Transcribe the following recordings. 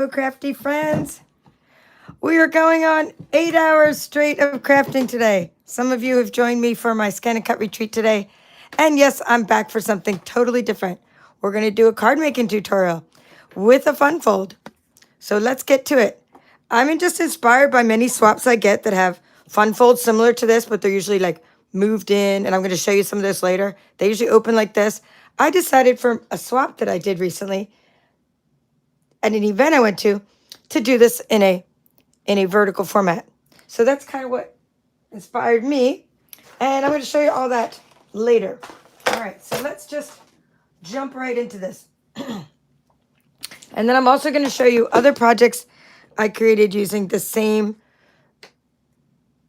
Crafty friends. We are going on 8 hours straight of crafting today. Some of you have joined me for my scan and cut retreat today. And yes, I'm back for something totally different. We're going to do a card making tutorial with a fun fold. So let's get to it. I'm just inspired by many swaps I get that have fun folds similar to this, but they're usually like moved in. And I'm going to show you some of this later. They usually open like this. I decided for a swap that I did recently at an event I went to do this in a vertical format. So that's kind of what inspired me. And I'm going to show you all that later. All right, so let's just jump right into this. And then I'm also going to show you other projects I created using the same,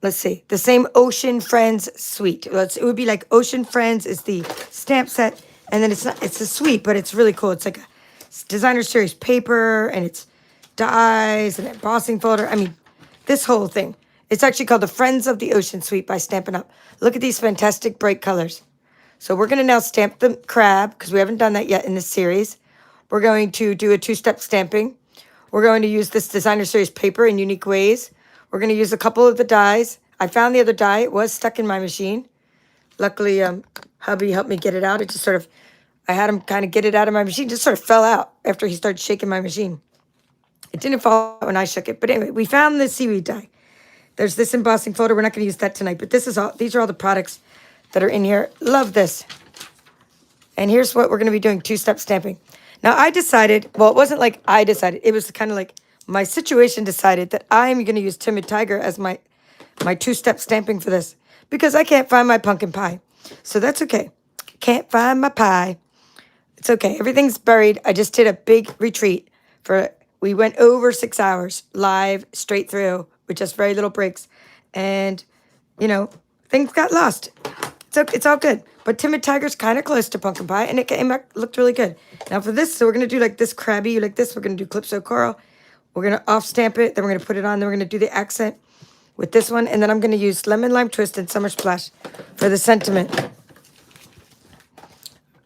the same Ocean Friends suite. It would be like Ocean Friends is the stamp set, and then it's a suite, but it's really cool. It's like a designer series paper, and it's dies and embossing folder. I mean, this whole thing. It's actually called the Friends of the Ocean Suite by Stampin' Up. Look at these fantastic bright colors. So we're going to now stamp the crab because we haven't done that yet in this series. We're going to do a two-step stamping. We're going to use this designer series paper in unique ways. We're going to use a couple of the dies. I found the other die. It was stuck in my machine. Luckily, hubby helped me get it out. It just sort of, I had him kind of get it out of my machine. It just sort of fell out after he started shaking my machine. It didn't fall out when I shook it. But anyway, we found the seaweed die. There's this embossing folder. We're not going to use that tonight. But these are all the products that are in here. Love this. And here's what we're going to be doing, two-step stamping. Now, I decided, well, it wasn't like I decided. It was kind of like my situation decided that I'm going to use Timid Tiger as my two-step stamping for this because I can't find my pumpkin pie. So that's okay. Can't find my pie. It's okay. Everything's buried. I just did a big retreat we went over 6 hours live straight through with just very little breaks. And, things got lost. It's all good. But Timid Tiger's kind of close to pumpkin pie, and it looked really good. Now for this, so we're going to do like this crabby, like this. We're going to do Calypso Coral. We're going to off-stamp it. Then we're going to put it on. Then we're going to do the accent with this one. And then I'm going to use Lemon Lime Twist and Summer Splash for the sentiment.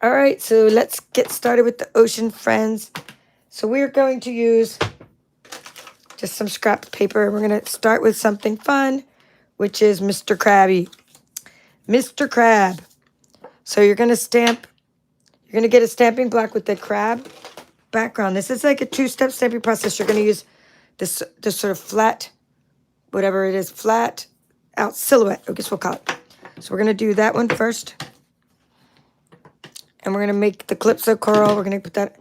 All right, so let's get started with the Ocean Friends. So we're going to use just some scrap paper. We're going to start with something fun, which is Mr. Krabby. Mr. Crab. So you're going to get a stamping block with the crab background. This is like a two-step stamping process. You're going to use this sort of flat, whatever it is, flat out silhouette, I guess we'll call it. So we're going to do that one first. And we're going to make the Calypso Coral. We're going to put that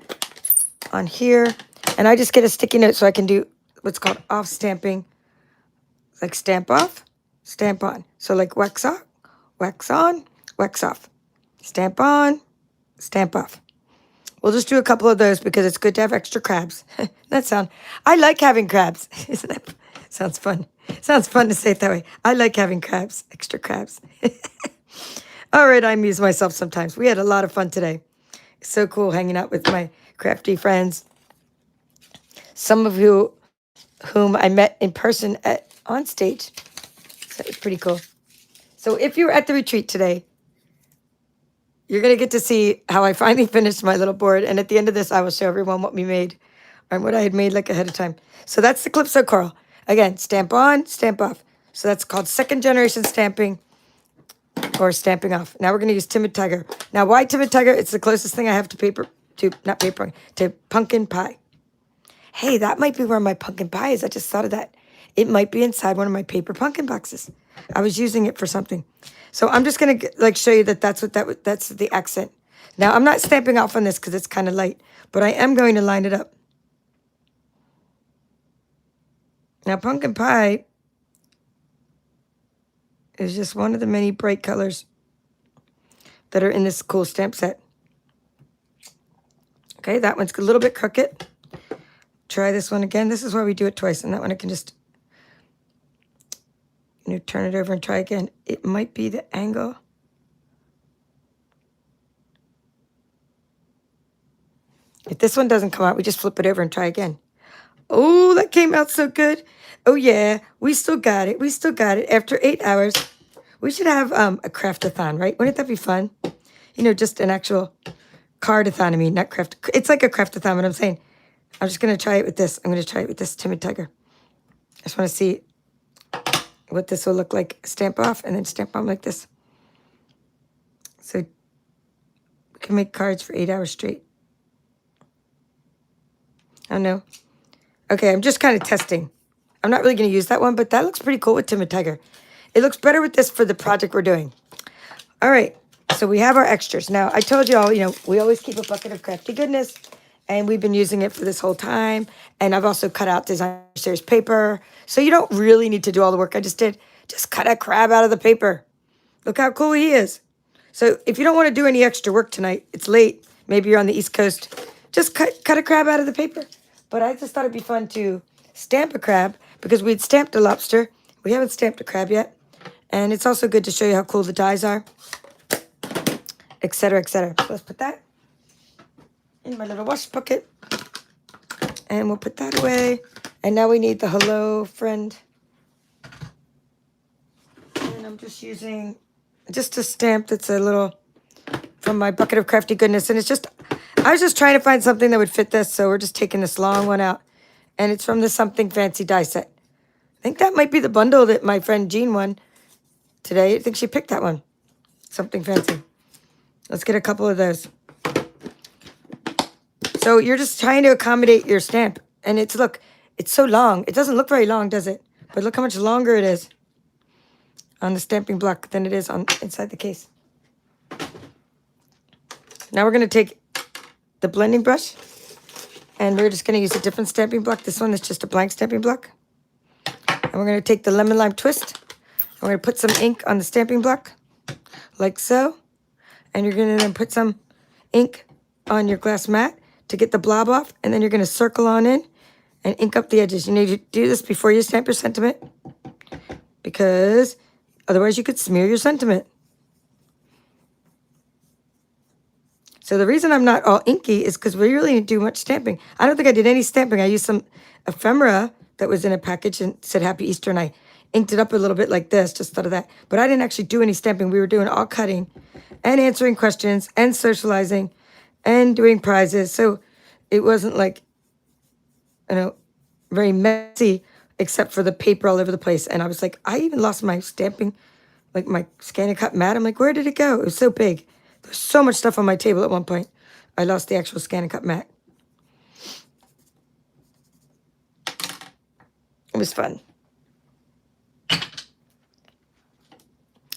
on here. And I just get a sticky note so I can do what's called off stamping. Like stamp off, stamp on. So like wax off, wax on, wax off. Stamp on, stamp off. We'll just do a couple of those because it's good to have extra crabs. I like having crabs. Isn't that, sounds fun. Sounds fun to say it that way. I like having crabs, extra crabs. All right, I amuse myself sometimes. We had a lot of fun today. It's so cool hanging out with my crafty friends. Some of whom I met in person on stage. So it was pretty cool. So if you were at the retreat today, you're going to get to see how I finally finished my little board. And at the end of this, I will show everyone what we made and what I had made like ahead of time. So that's the Calypso Coral. Again, stamp on, stamp off. So that's called second generation stamping or stamping off. Now we're going to use Timid Tiger. Now why Timid Tiger? It's the closest thing I have to pumpkin pie. Hey, that might be where my pumpkin pie is. I just thought of that. It might be inside one of my paper pumpkin boxes. I was using it for something. So I'm just going to show you that's the accent. Now I'm not stamping off on this because it's kind of light, but I am going to line it up. Now pumpkin pie is just one of the many bright colors that are in this cool stamp set. Okay, that one's a little bit crooked. Try this one again. This is why we do it twice, and that one I can just turn it over and try again. It might be the angle. If this one doesn't come out, we just flip it over and try again. Oh, that came out so good. Oh, yeah, we still got it. We still got it. After 8 hours, we should have a craft-a-thon, right? Wouldn't that be fun? Just an actual card-a-thon, not craft. It's like a craft-a-thon, but I'm saying I'm just going to try it with this. I'm going to try it with this Timid Tiger. I just want to see what this will look like. Stamp off and then stamp on like this. So we can make cards for 8 hours straight. I don't know. Okay, I'm just kind of testing. I'm not really going to use that one, but that looks pretty cool with Timid Tiger. It looks better with this for the project we're doing. All right, so we have our extras. Now, I told you all, we always keep a bucket of Crafty goodness, and we've been using it for this whole time. And I've also cut out designer series paper. So you don't really need to do all the work I just did. Just cut a crab out of the paper. Look how cool he is. So if you don't want to do any extra work tonight, it's late, maybe you're on the East Coast, just cut a crab out of the paper. But I just thought it'd be fun to stamp a crab because we'd stamped a lobster. We haven't stamped a crab yet. And it's also good to show you how cool the dies are, etc., etc. So let's put that in my little wash bucket. And we'll put that away. And now we need the hello friend. And I'm just using just a stamp that's a little from my bucket of Crafty goodness. And it's just, I was just trying to find something that would fit this. So we're just taking this long one out. And it's from the Something Fancy die set. I think that might be the bundle that my friend Jean won today. I think she picked that one. Something Fancy. Let's get a couple of those. So you're just trying to accommodate your stamp. And look, it's so long. It doesn't look very long, does it? But look how much longer it is on the stamping block than it is on inside the case. Now we're going to take the blending brush. And we're just going to use a different stamping block. This one is just a blank stamping block. And we're going to take the lemon lime twist. And we're going to put some ink on the stamping block. Like so. And you're going to then put some ink on your glass mat to get the blob off. And then you're going to circle on in and ink up the edges. You need to do this before you stamp your sentiment. Because otherwise you could smear your sentiment. So the reason I'm not all inky is because we really didn't do much stamping. I don't think I did any stamping. I used some ephemera that was in a package and said Happy Easter, and I inked it up a little bit like this, just thought of that. But I didn't actually do any stamping. We were doing all cutting and answering questions and socializing and doing prizes. So it wasn't like, very messy except for the paper all over the place. And I was like, I even lost my stamping, like my scan and cut mat. I'm like, where did it go? It was so big. There's so much stuff on my table at one point. I lost the actual scan and cut mat. It was fun.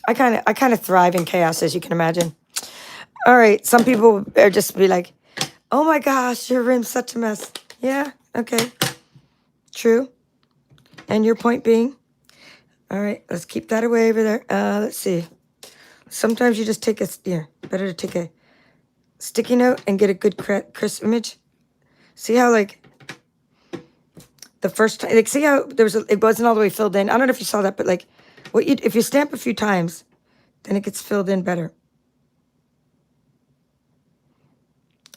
I kind of thrive in chaos, as you can imagine. All right, some people are just be like, oh my gosh, your rim's such a mess. Yeah, okay. True. And your point being? All right, let's keep that away over there. Let's see. Sometimes you just take better to take a sticky note and get a good crisp image. See how the first time, see how it wasn't all the way filled in. I don't know if you saw that, but if you stamp a few times, then it gets filled in better.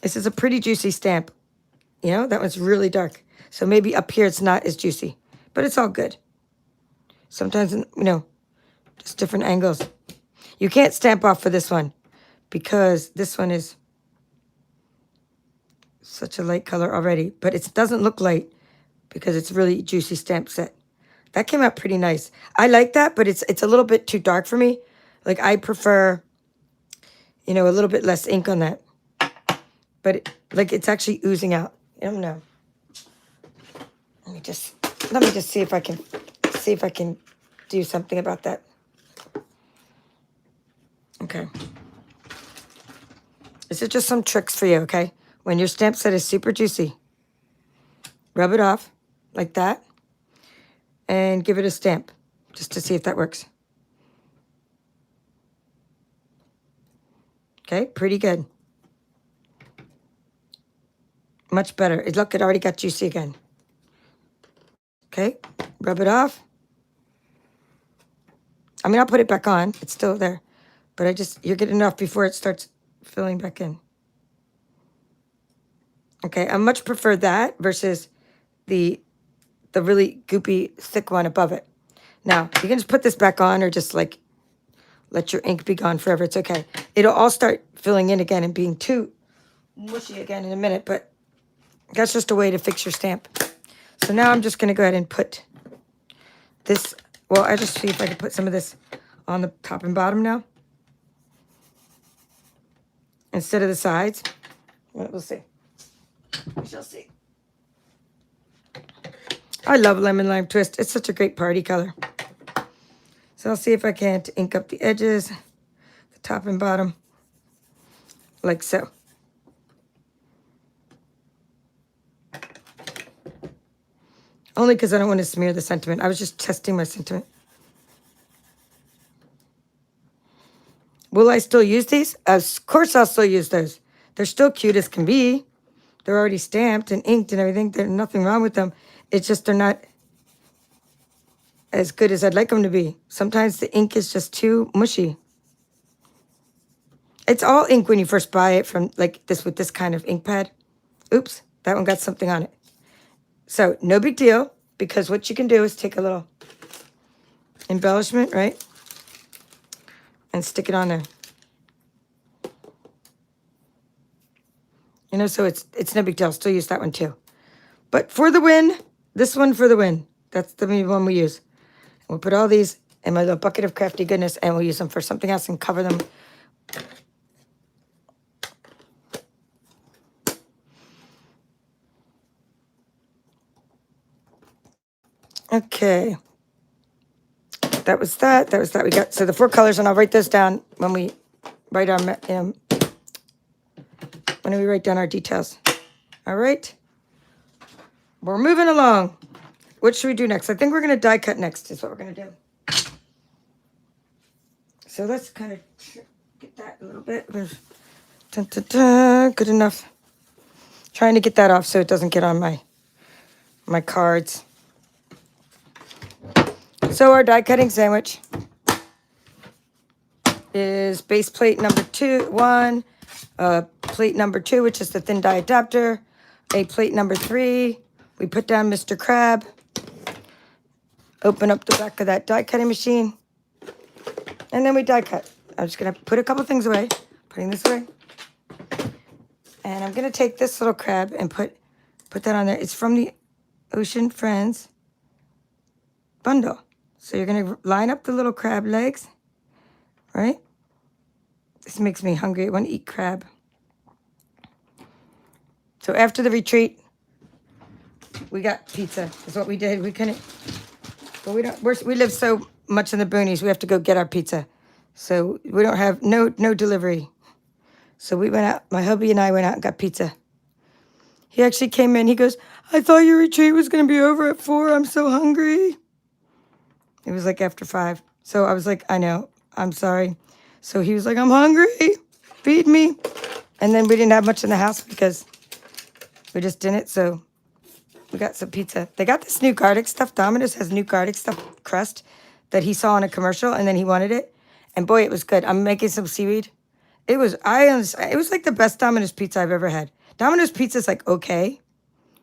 This is a pretty juicy stamp. That one's really dark. So maybe up here it's not as juicy, but it's all good. Sometimes, just different angles. You can't stamp off for this one because this one is such a light color already, but it doesn't look light because it's really juicy stamp set. That came out pretty nice. I like that, but it's a little bit too dark for me. I prefer, a little bit less ink on that. But it's actually oozing out. I don't know. Let me just see if I can do something about that. Okay. This is just some tricks for you, okay? When your stamp set is super juicy, rub it off like that and give it a stamp just to see if that works. Okay, pretty good. Much better. Look, it already got juicy again. Okay, rub it off. I'll put it back on. It's still there. But you're getting enough before it starts filling back in. Okay, I much prefer that versus the really goopy, thick one above it. Now, you can just put this back on or just let your ink be gone forever. It's okay. It'll all start filling in again and being too mushy again in a minute, but That's just a way to fix your stamp. So now I'm just going to go ahead and put this. Well, I just see if I can put some of this on the top and bottom now, instead of the sides. Well, we'll see. We shall see. I love Lemon Lime Twist. It's such a great party color. So I'll see if I can ink up the edges, the top and bottom, like so. Only because I don't want to smear the sentiment. I was just testing my sentiment. Will I still use these? Of course I'll still use those. They're still cute as can be. They're already stamped and inked and everything. There's nothing wrong with them. It's just they're not as good as I'd like them to be. Sometimes the ink is just too mushy. It's all ink when you first buy it from like this with this kind of ink pad. Oops, that one got something on it. So no big deal, because what you can do is take a little embellishment, right? And stick it on there. You know, so it's no big deal. I'll still use that one too. But for the win, this one for the win. That's the one we use. We'll put all these in my little bucket of crafty goodness, and we'll use them for something else and cover them. Okay. That was that. That was that. We got, so the 4 colors, and I'll write those down when we write our, when we write down our details. All right. We're moving along. What should we do next? I think we're going to die cut next is what we're going to do. So let's kind of get that a little bit. Dun, dun, dun. Good enough. Trying to get that off so it doesn't get on my cards. So our die cutting sandwich is base plate number 1, plate number 2, which is the thin die adapter, a plate number 3. We put down Mr. Crab, open up the back of that die cutting machine, and then we die cut. I'm just gonna put a couple things away, putting this away, and I'm gonna take this little crab and put that on there. It's from the Ocean Friends bundle. So you're going to line up the little crab legs, right? This makes me hungry. I want to eat crab. So after the retreat, we got pizza. That's what we did. We couldn't, but we live so much in the boonies, we have to go get our pizza. So we don't have, no delivery. So we went out, my hubby and I went out and got pizza. He actually came in, he goes, I thought your retreat was going to be over at 4. I'm so hungry. It was like after 5. So I was like, I know, I'm sorry. So he was like, I'm hungry, feed me. And then we didn't have much in the house because we just didn't. So we got some pizza. They got this new garlic stuff. Domino's has new garlic stuff crust that he saw in a commercial, and then he wanted it. And boy, it was good. I'm making some seaweed. It was like the best Domino's pizza I've ever had. Domino's pizza is like okay,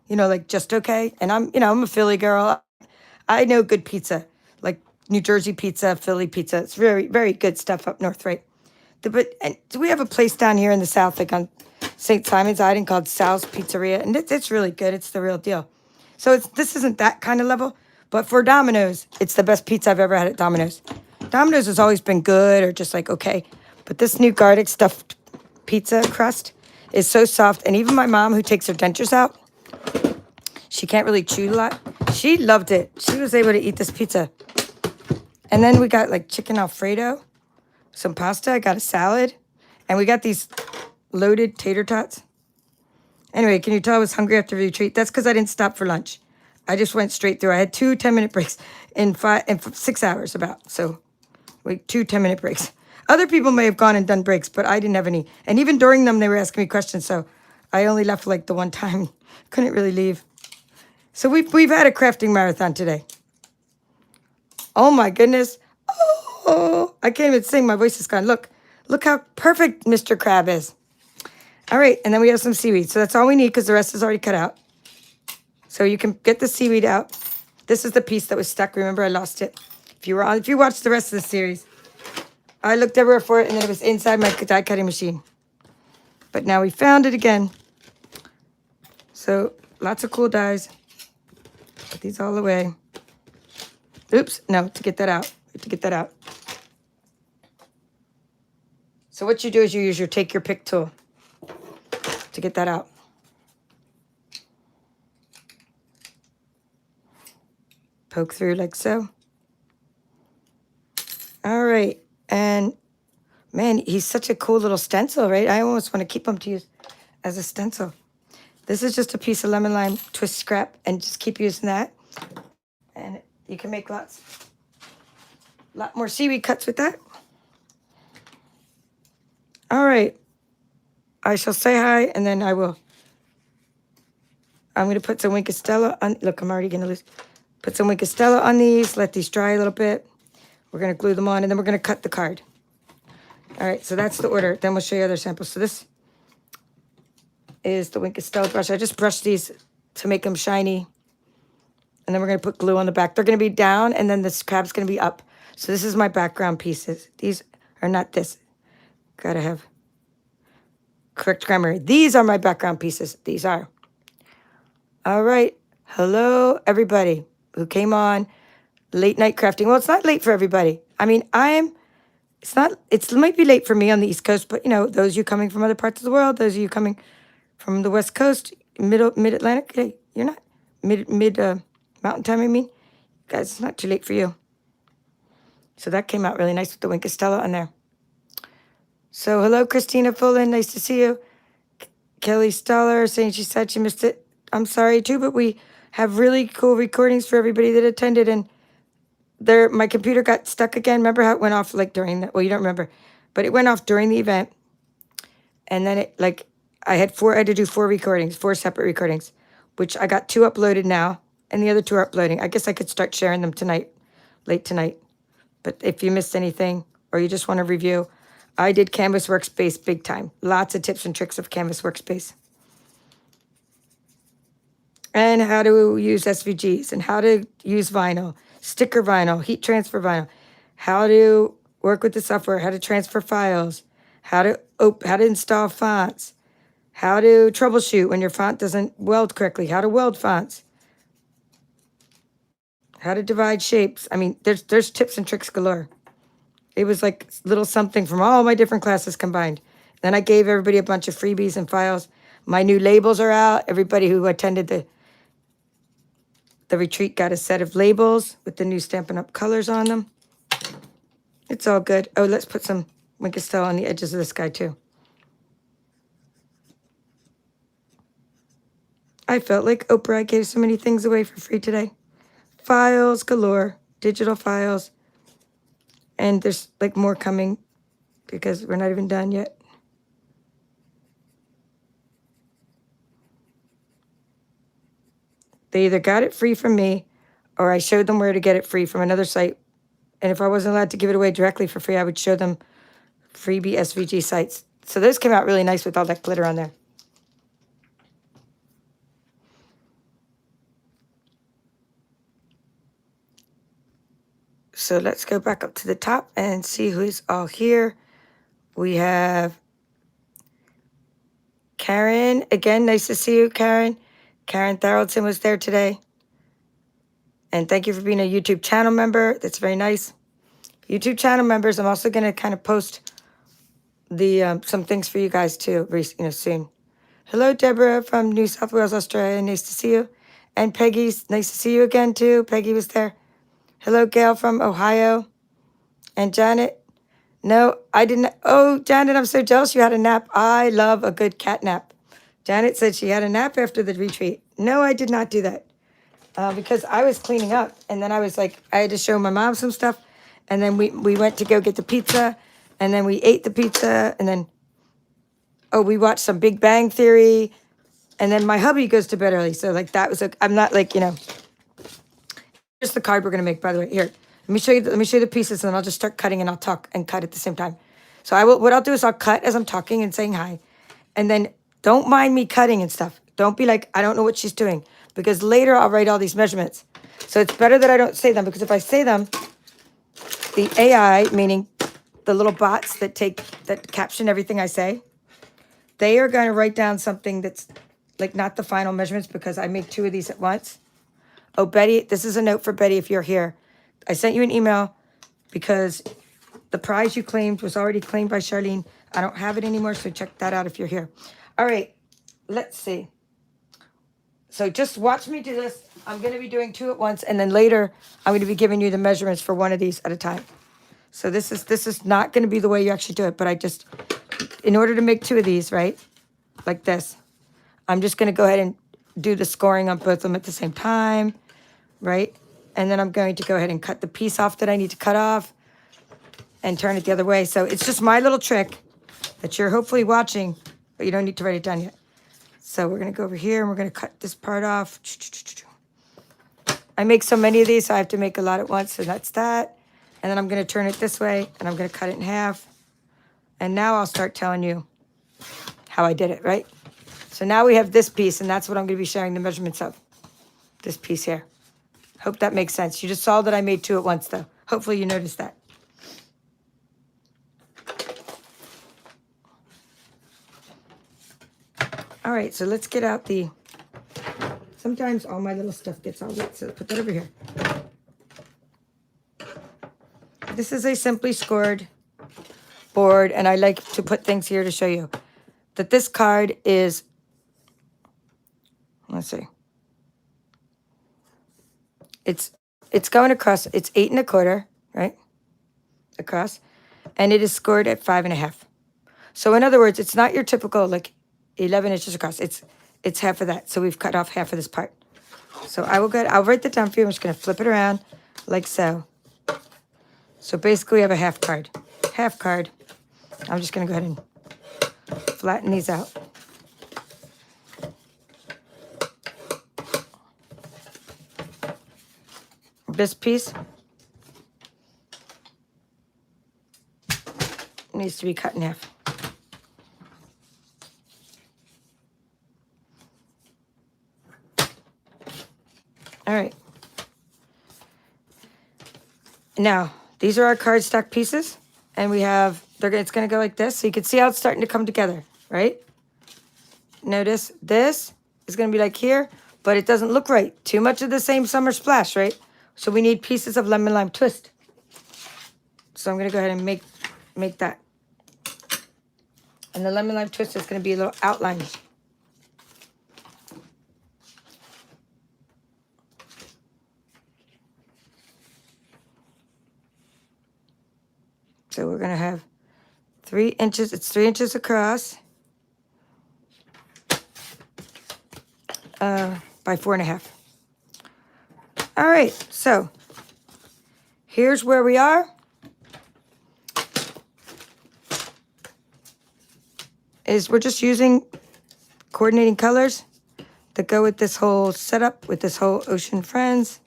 you know, like just okay. And I'm a Philly girl. I know good pizza. Like New Jersey pizza, Philly pizza. It's very, very good stuff up north, right? And we have a place down here in the south, like on St. Simon's Island, called Sal's Pizzeria, and it's really good. It's the real deal. So this isn't that kind of level, but for Domino's, it's the best pizza I've ever had at Domino's. Domino's has always been good or just like okay, but this new garlic stuffed pizza crust is so soft, and even my mom, who takes her dentures out, she can't really chew a lot. She loved it. She was able to eat this pizza. And then we got like chicken Alfredo, some pasta. I got a salad. And we got these loaded tater tots. Anyway, can you tell I was hungry after the retreat? That's because I didn't stop for lunch. I just went straight through. I had 2 10-minute breaks in 6 hours about. So, 2 10-minute breaks. Other people may have gone and done breaks, but I didn't have any. And even during them, they were asking me questions. So I only left like the one time. Couldn't really leave. So we've had a crafting marathon today. Oh my goodness. Oh, I can't even sing. My voice is gone. Look how perfect Mr. Crab is. All right, and then we have some seaweed. So that's all we need because the rest is already cut out. So you can get the seaweed out. This is the piece that was stuck. Remember, I lost it. If you watched the rest of the series, I looked everywhere for it, and then it was inside my die cutting machine. But now we found it again. So lots of cool dies. Put these all away. Oops, no, to get that out. To get that out. So what you do is you use your take your pick tool to get that out. Poke through like so. All right, and man, he's such a cool little stencil, right? I almost want to keep him to use as a stencil. This is just a piece of lemon lime twist scrap, and just keep using that. And you can make lot more seaweed cuts with that. All right, I shall say hi, and then I'm going to put some Wink Estella on. Look, I'm already going to lose. Put some Wink Estella on these. Let these dry a little bit. We're going to glue them on, and then we're going to cut the card. All right, so that's the order. Then we'll show you other samples. So this is the Wink Estella brush. I just brushed these to make them shiny. And then we're going to put glue on the back. They're going to be down, and then this crab's going to be up. So this is my background pieces. These are not this. Got to have correct grammar. These are my background pieces. These are. All right. Hello, everybody who came on late night crafting. Well, it's not late for everybody. I mean, it might be late for me on the East Coast, but, you know, those of you coming from other parts of the world, those of you coming from the West Coast, mid-Atlantic, hey, you're not mountain time, I mean. Guys, it's not too late for you. So that came out really nice with the Wink Estella on there. So hello, Christina Fullen. Nice to see you. Kelly Stoller saying she said she missed it. I'm sorry, too, but we have really cool recordings for everybody that attended, and my computer got stuck again. Remember how it went off like during that? Well, you don't remember, but it went off during the event, and then I had to do 4 recordings, 4 separate recordings, which I got 2 uploaded now, and the other 2 are uploading. I guess I could start sharing them tonight, late tonight. But if you missed anything or you just want to review, I did Canvas Workspace big time. Lots of tips and tricks of Canvas Workspace. And how to use SVGs and how to use vinyl, sticker vinyl, heat transfer vinyl, how to work with the software, how to transfer files, how to install fonts, how to troubleshoot when your font doesn't weld correctly, how to weld fonts, how to divide shapes. I mean, there's tips and tricks galore. It was like little something from all my different classes combined. Then I gave everybody a bunch of freebies and files. My new labels are out. Everybody who attended the retreat got a set of labels with the new Stampin' Up! Colors on them. It's all good. Oh, let's put some Wink Estella on the edges of this guy, too. I felt like Oprah. I gave so many things away for free today. Files galore, digital files. And there's like more coming because we're not even done yet. They either got it free from me or I showed them where to get it free from another site. And if I wasn't allowed to give it away directly for free, I would show them freebie SVG sites. So those came out really nice with all that glitter on there. So let's go back up to the top and see who's all here. We have Karen. Again, nice to see you, Karen. Karen Tharaldson was there today. And thank you for being a YouTube channel member. That's very nice. YouTube channel members, I'm also going to kind of post the some things for you guys too, soon. Hello, Deborah from New South Wales, Australia. Nice to see you. And Peggy's nice to see you again too. Peggy was there. Hello, Gail from Ohio. And Janet. No, I didn't. Oh, Janet, I'm so jealous you had a nap. I love a good cat nap. Janet said she had a nap after the retreat. No, I did not do that. Because I was cleaning up. And then I was like, I had to show my mom some stuff. And then we went to go get the pizza. And then we ate the pizza. And then, we watched some Big Bang Theory. And then my hubby goes to bed early. So, like, that was, I'm not like, Here's the card we're going to make, by the way. Here, let me show you the pieces, and then I'll just start cutting, and I'll talk and cut at the same time. So what I'll do is I'll cut as I'm talking and saying hi. And then don't mind me cutting and stuff. Don't be like, I don't know what she's doing. Because later I'll write all these measurements. So it's better that I don't say them, because if I say them, the AI, meaning the little bots that caption everything I say, they are going to write down something that's like not the final measurements because I make 2 of these at once. Oh, Betty, this is a note for Betty if you're here. I sent you an email because the prize you claimed was already claimed by Charlene. I don't have it anymore, so check that out if you're here. All right, let's see. So just watch me do this. I'm going to be doing 2 at once, and then later I'm going to be giving you the measurements for one of these at a time. So this is not going to be the way you actually do it, but I just, in order to make 2 of these, right, like this, I'm just going to go ahead and do the scoring on both of them at the same time, right? And then I'm going to go ahead and cut the piece off that I need to cut off and turn it the other way. So it's just my little trick that you're hopefully watching, but you don't need to write it down yet. So we're going to go over here and we're going to cut this part off. I make so many of these, so I have to make a lot at once. So that's that. And then I'm going to turn it this way and I'm going to cut it in half. And now I'll start telling you how I did it, right? So now we have this piece, and that's what I'm going to be sharing the measurements of. This piece here. Hope that makes sense. You just saw that I made 2 at once, though. Hopefully you noticed that. All right, so let's get out the... Sometimes all my little stuff gets all wet, so put that over here. This is a simply scored board, and I like to put things here to show you that this card is... Let's see. It's going across. It's 8 1/4, right? Across, and it is scored at 5 1/2. So in other words, it's not your typical like 11 inches across. It's half of that. So we've cut off half of this part. So I will go. I'll write that down for you. I'm just going to flip it around like so. So basically, we have a half card. Half card. I'm just going to go ahead and flatten these out. This piece needs to be cut in half. All right. Now, these are our cardstock pieces, and we have, it's going to go like this, so you can see how it's starting to come together, right? Notice this is going to be like here, but it doesn't look right. Too much of the same summer splash, right? So we need pieces of lemon lime twist. So I'm going to go ahead and make that. And the lemon lime twist is going to be a little outline. So we're going to have 3 inches. It's 3 inches across by 4 1/2. All right, so here's where we are. We're just using coordinating colors that go with this whole setup, with this whole Ocean Friends.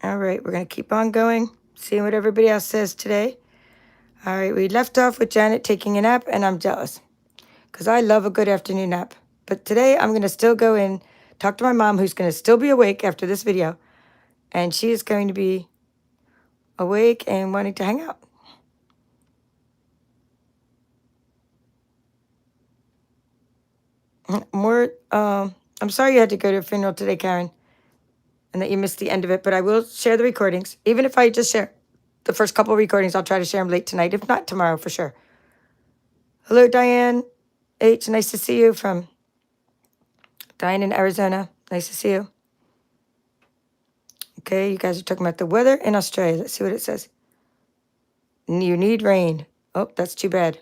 All right, we're going to keep on going, seeing what everybody else says today. All right, we left off with Janet taking a nap, and I'm jealous because I love a good afternoon nap. But today I'm going to still go in, talk to my mom, who's going to still be awake after this video, and she is going to be awake and wanting to hang out. I'm sorry you had to go to a funeral today, Karen, and that you missed the end of it, but I will share the recordings. Even if I just share the first couple of recordings, I'll try to share them late tonight, if not tomorrow for sure. Hello, Diane H. Nice to see you from Diane in Arizona. Nice to see you. Okay, you guys are talking about the weather in Australia. Let's see what it says. You need rain. Oh, that's too bad.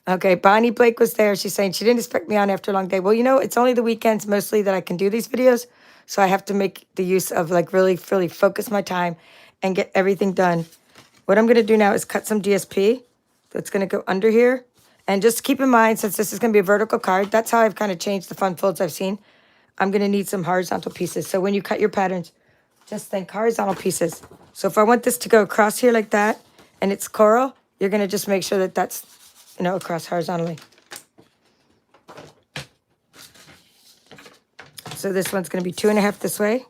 Okay, Bonnie Blake was there. She's saying she didn't expect me on after a long day. Well, you know, it's only the weekends mostly that I can do these videos. So I have to make the use of like really focus my time and get everything done. What I'm going to do now is cut some DSP. That's going to go under here. And just keep in mind, since this is going to be a vertical card, that's how I've kind of changed the fun folds I've seen. I'm going to need some horizontal pieces. So when you cut your patterns, just think horizontal pieces. So if I want this to go across here like that, and it's coral, you're going to just make sure that that's you know, across horizontally. So this one's going to be 2.5 this way.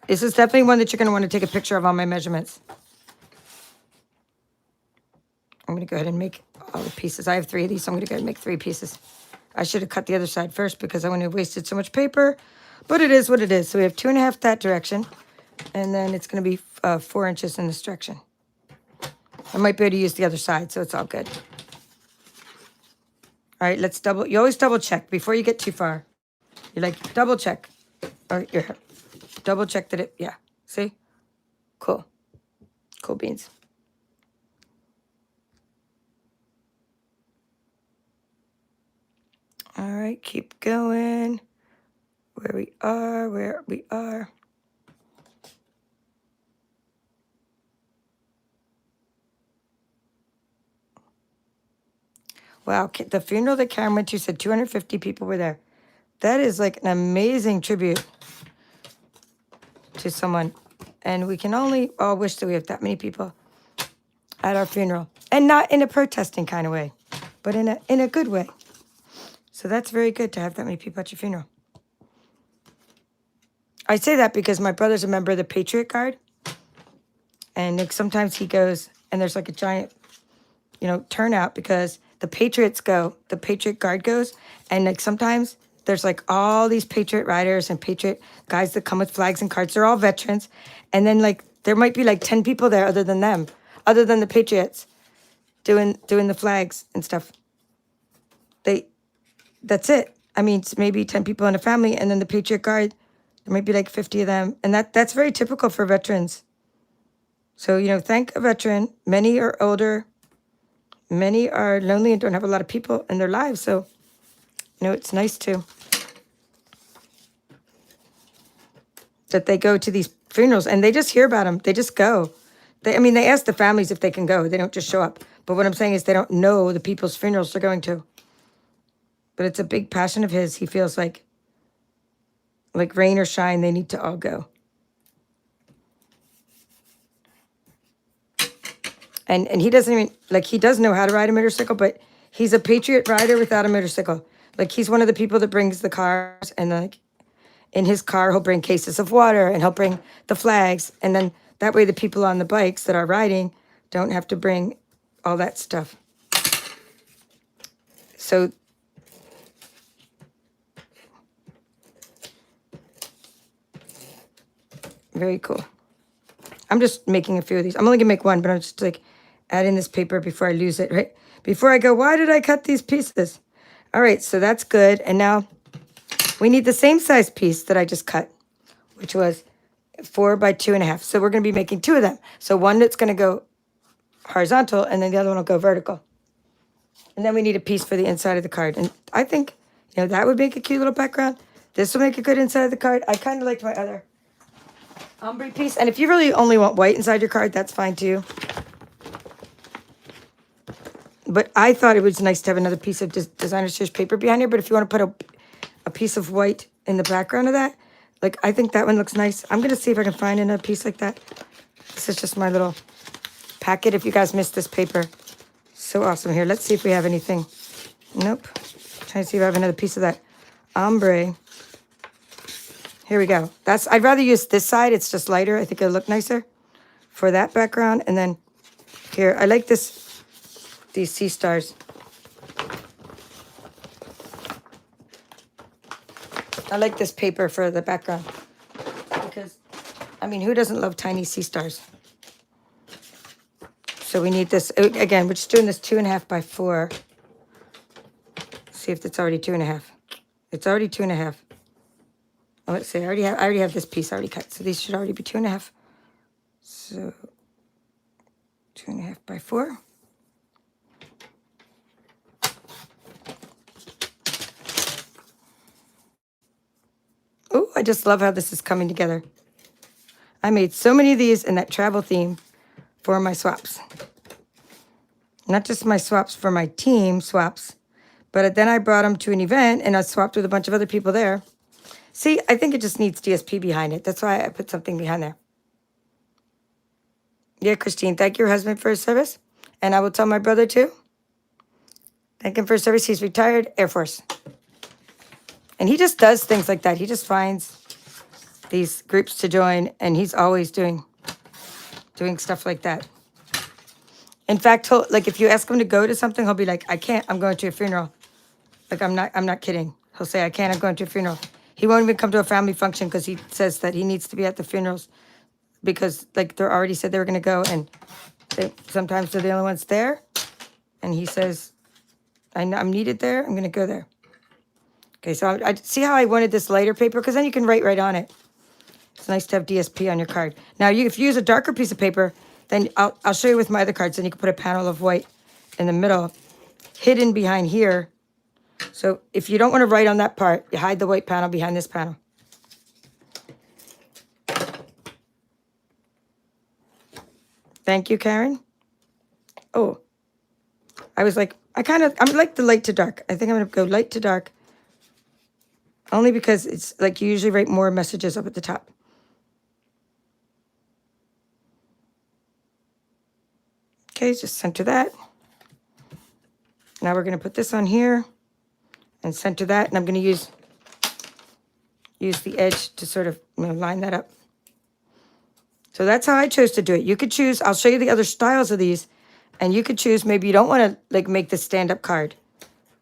This is definitely one that you're going to want to take a picture of on my measurements. I'm going to go ahead and make all the pieces. I have 3 of these, so I'm going to go ahead and make 3 pieces. I should have cut the other side first because I wouldn't have wasted so much paper, but it is what it is. So we have 2.5 that direction, and then it's going to be 4 inches in this direction. I might be able to use the other side, so it's all good. All right, let's double. You always double check before you get too far. You're like, double check. Or you're double check that it, yeah. See? Cool. Cool beans. All right, keep going. Where we are. Wow, the funeral that Karen went to said 250 people were there. That is like an amazing tribute to someone. And we can only all wish that we have that many people at our funeral. And not in a protesting kind of way, but in a good way. So that's very good to have that many people at your funeral. I say that because my brother's a member of the Patriot Guard. And like sometimes he goes and there's like a giant, you know, turnout because the Patriot Guard goes. And like sometimes there's like all these Patriot riders and Patriot guys that come with flags and cards. They're all veterans. And then like there might be like 10 people there other than them, other than the Patriots doing the flags and stuff. That's it. I mean, it's maybe 10 people in a family, and then the Patriot Guard, there might be like 50 of them. And that's very typical for veterans. So, you know, thank a veteran. Many are older. Many are lonely and don't have a lot of people in their lives. So, you know, it's nice to that they go to these funerals and they just hear about them. They just go. They ask the families if they can go. They don't just show up. But what I'm saying is they don't know the people's funerals they're going to. But it's a big passion of his. He feels like rain or shine, they need to all go. And he doesn't even, like, he does know how to ride a motorcycle, but he's a Patriot rider without a motorcycle. Like, he's one of the people that brings the cars, and like, in his car, he'll bring cases of water, and he'll bring the flags, and then that way the people on the bikes that are riding don't have to bring all that stuff. So very cool. I'm just making a few of these. I'm only gonna make one, but I'm just like adding this paper before I lose it, right? Before I go, why did I cut these pieces? All right, so that's good. And now we need the same size piece that I just cut, which was 4 by 2.5. So we're gonna be making 2 of them. So one that's gonna go horizontal, and then the other one will go vertical. And then we need a piece for the inside of the card. And I think, you know, that would make a cute little background. This will make a good inside of the card. I kind of liked my other ombre piece. And if you really only want white inside your card, that's fine too. But I thought it was nice to have another piece of designer series paper behind here. But if you want to put a piece of white in the background of that, like, I think that one looks nice. I'm going to see if I can find another piece like that. This is just my little packet. If you guys missed this paper, so awesome. Here, let's see if we have anything. Nope. Trying to see if I have another piece of that ombre. Here we go. I'd rather use this side. It's just lighter. I think it'll look nicer for that background. And then here, I like these sea stars. I like this paper for the background because, I mean, who doesn't love tiny sea stars? So we need this. Again, we're just doing this 2.5 by 4. See if it's already 2.5. It's already 2.5. Oh, let's see. I already have this piece already cut. So these should already be 2.5. So 2.5 by 4. Oh, I just love how this is coming together. I made so many of these in that travel theme for my swaps. Not just my swaps for my team swaps, but then I brought them to an event and I swapped with a bunch of other people there. See, I think it just needs DSP behind it. That's why I put something behind there. Yeah, Christine, thank your husband for his service. And I will tell my brother too. Thank him for his service. He's retired Air Force. And he just does things like that. He just finds these groups to join, and he's always doing stuff like that. In fact, he'll, like, if you ask him to go to something, he'll be like, I can't, I'm going to a funeral. Like, I'm not kidding. He'll say, I can't, I'm going to a funeral. He won't even come to a family function because he says that he needs to be at the funerals because, like, they're already said they were going to go, and sometimes they're the only ones there. And he says, I'm needed there, I'm going to go there. Okay, so I see how I wanted this lighter paper, because then you can write right on it. It's nice to have DSP on your card. Now, if you use a darker piece of paper, then I'll show you with my other cards. Then you can put a panel of white in the middle, hidden behind here. So if you don't want to write on that part, you hide the white panel behind this panel. Thank you, Karen. Oh, I was like, I'm like the light to dark. I think I'm going to go light to dark. Only because it's like you usually write more messages up at the top. Okay, just center that. Now we're going to put this on here and center that. And I'm going to use the edge to sort of line that up. So that's how I chose to do it. You could choose, I'll show you the other styles of these. And you could choose, maybe you don't want to like make the stand-up card.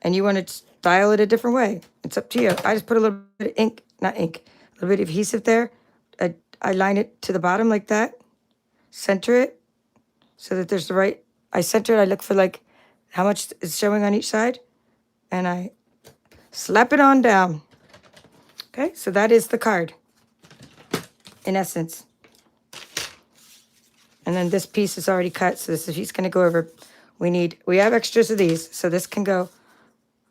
And you want to style it a different way. It's up to you. I just put a little bit of ink, not ink, a little bit of adhesive there. I line it to the bottom like that. Center it so that there's the right, I center it. I look for like how much is showing on each side. And I slap it on down. Okay, so that is the card in essence. And then this piece is already cut, so this is he's going to go over. We have extras of these, so this can go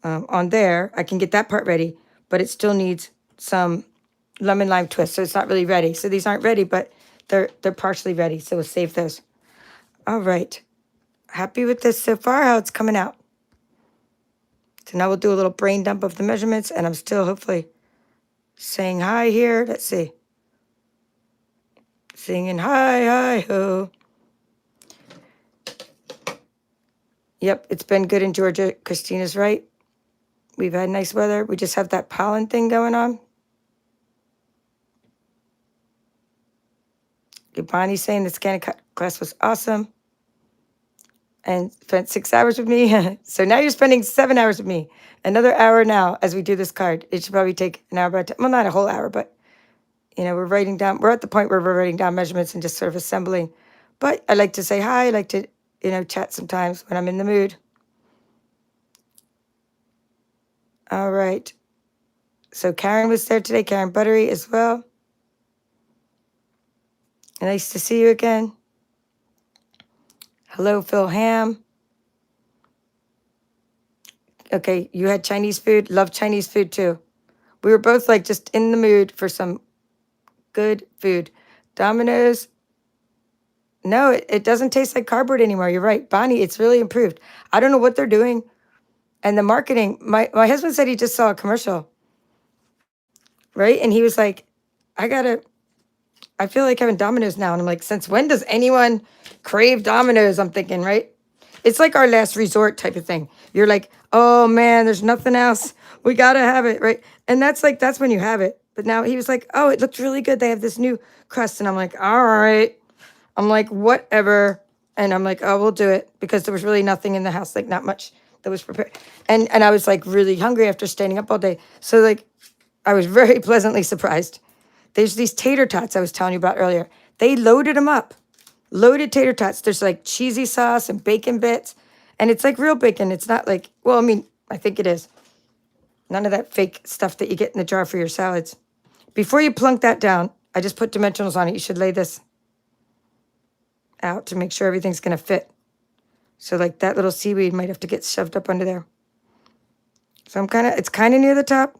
on there. I can get that part ready, but it still needs some lemon lime twist, so it's not really ready. So these aren't ready, but they're partially ready, so we'll save those. All right. Happy with this so far, how it's coming out. So now we'll do a little brain dump of the measurements, and I'm still hopefully saying hi here. Let's see. Singing hi, hi, ho. Yep, it's been good in Georgia. Christina's right. We've had nice weather. We just have that pollen thing going on. Bonnie's saying the scanning class was awesome. And spent 6 hours with me. So now you're spending 7 hours with me. Another hour now as we do this card. It should probably take an hour by time. Well, not a whole hour, but we're writing down. We're at the point where we're writing down measurements and just sort of assembling. But I like to say hi. I like to, chat sometimes when I'm in the mood. All right. So Karen was there today. Karen Buttery as well. Nice to see you again. Hello, Phil Ham. Okay, you had Chinese food. Love Chinese food too. We were both like just in the mood for some good food. Domino's. No, it doesn't taste like cardboard anymore. You're right. Bonnie, it's really improved. I don't know what they're doing. And the marketing, my husband said he just saw a commercial. Right? And he was like, I feel like having Domino's now. And I'm like, since when does anyone crave Domino's? I'm thinking, right? It's like our last resort type of thing. You're like, oh man, there's nothing else. We got to have it, right? And that's when you have it. But now he was like, oh, it looks really good. They have this new crust. And I'm like, all right. I'm like, whatever. And I'm like, oh, we'll do it. Because there was really nothing in the house, like not much that was prepared. And I was like really hungry after standing up all day. So like, I was very pleasantly surprised. There's these tater tots I was telling you about earlier. They loaded them up. Loaded tater tots. There's like cheesy sauce and bacon bits. And it's like real bacon. It's not like, well, I mean, I think it is. None of that fake stuff that you get in the jar for your salads. Before you plunk that down, I just put dimensionals on it. You should lay this out to make sure everything's going to fit. So like that little seaweed might have to get shoved up under there. So it's kind of near the top.